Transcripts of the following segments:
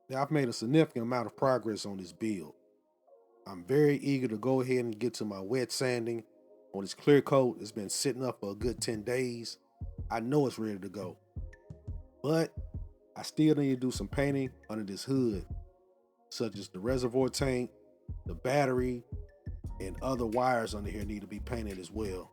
Now, I've made a significant amount of progress on this build. I'm very eager to go ahead and get to my wet sanding on this clear coat. It's been sitting up for a good 10 days. I know it's ready to go, but I still need to do some painting under this hood, such as the reservoir tank, the battery, and other wires under here need to be painted as well.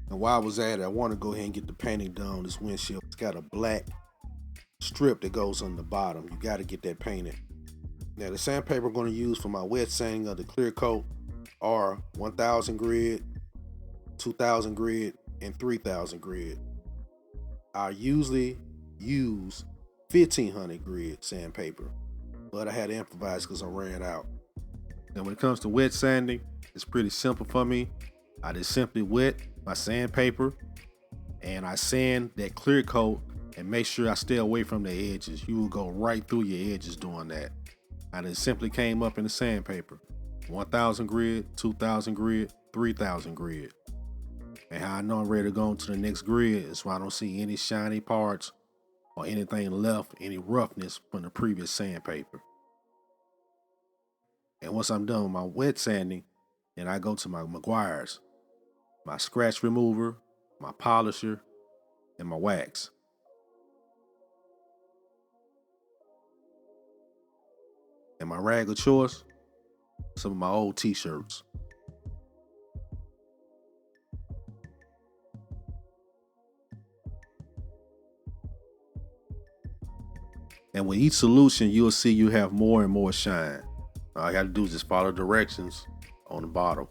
And while I was at it, I want to go ahead and get the painting done on this windshield. It's got a black strip that goes on the bottom. You got to get that painted. Now, the sandpaper I'm going to use for my wet sanding of the clear coat are 1000 grit, 2000 grit, and 3000 grit. I usually use 1500 grit sandpaper, but I had to improvise because I ran out. Now, when it comes to wet sanding, it's pretty simple for me. I just simply wet my sandpaper and I sand that clear coat and make sure I stay away from the edges. You will go right through your edges doing that. I just simply came up in the sandpaper. 1000 grit, 2000 grit, 3000 grit. And how I know I'm ready to go on to the next grid is so I don't see any shiny parts or anything left, any roughness from the previous sandpaper. And once I'm done with my wet sanding, then I go to my Meguiar's, my scratch remover, my polisher, and my wax. And my rag of choice, some of my old t-shirts. And with each solution, you'll see you have more and more shine. All you have to do is just follow directions on the bottle.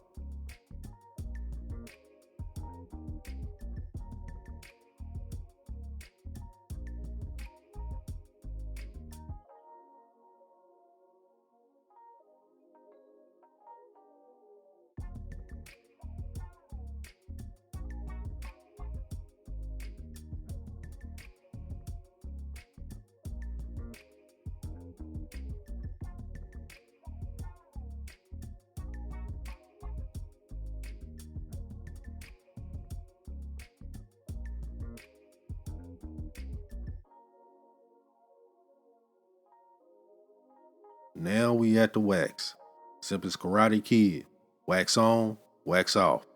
Now we at the wax. Simple as Karate Kid. Wax on, wax off.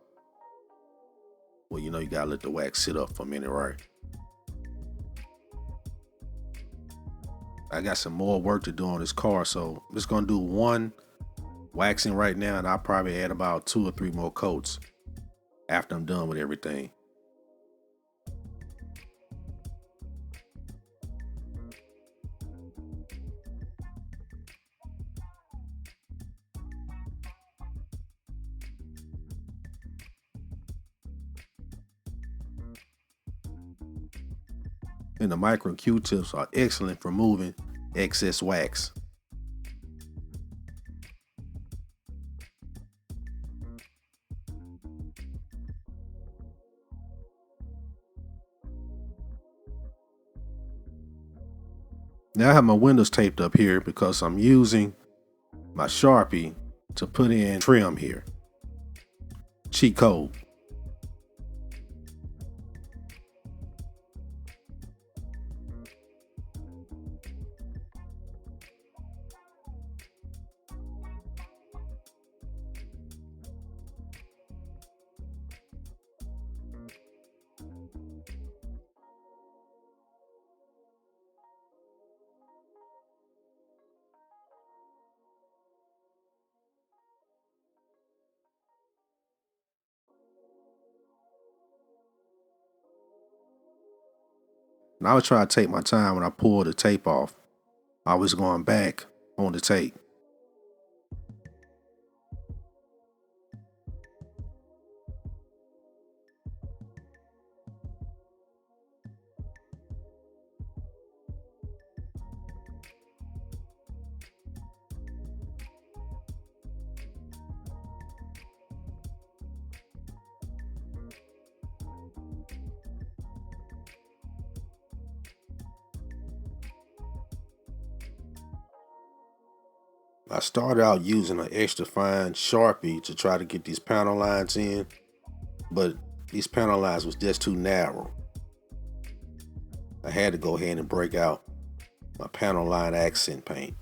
Well, you know you gotta let the wax sit up for a minute, right? I got some more work to do on this car, so I'm just gonna do one waxing right now, and I'll probably add about 2 or 3 more coats after I'm done with everything. And the micro Q-tips are excellent for moving excess wax. Now I have my windows taped up here because I'm using my Sharpie to put in trim here. Cheat code. And I was trying to take my time when I pulled the tape off. I was going back on the tape. I started out using an extra fine Sharpie to try to get these panel lines in, but these panel lines was just too narrow. I had to go ahead and break out my panel line accent paint.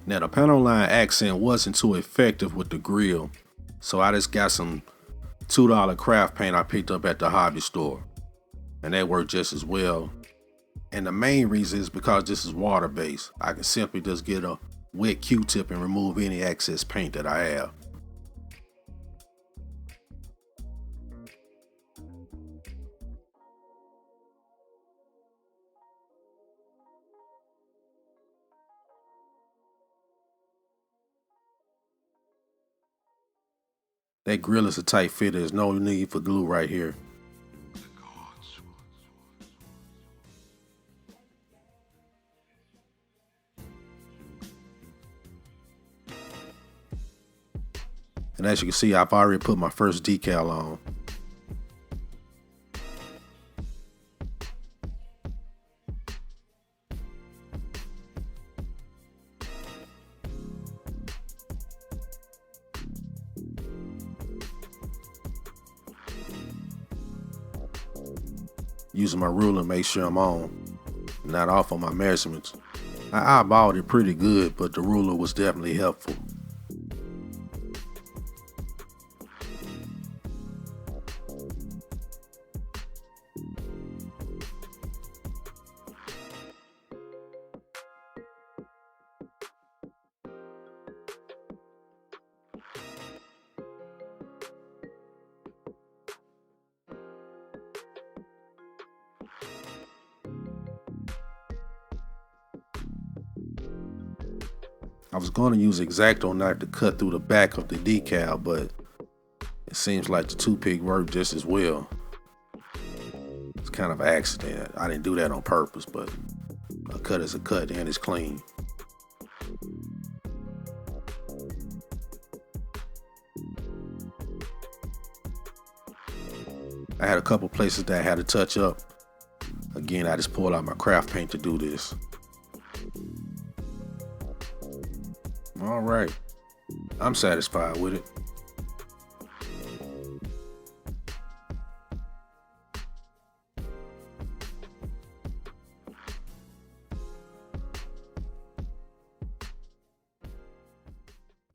Now the panel line accent wasn't too effective with the grill, so I just got some $2 craft paint I picked up at the hobby store, and that worked just as well. And the main reason is because this is water based. I can simply just get a wet Q-tip and remove any excess paint that I have. That grill is a tight fit. There's no need for glue right here. And as you can see, I've already put my first decal on. Using my ruler to make sure I'm on, not off on my measurements. I eyeballed it pretty good, but the ruler was definitely helpful. I was going to use an X-Acto knife to cut through the back of the decal, but it seems like the toothpick worked just as well. It's kind of an accident. I didn't do that on purpose, but a cut is a cut and it's clean. I had a couple places that I had to touch up. Again, I just pulled out my craft paint to do this. All right, I'm satisfied with it.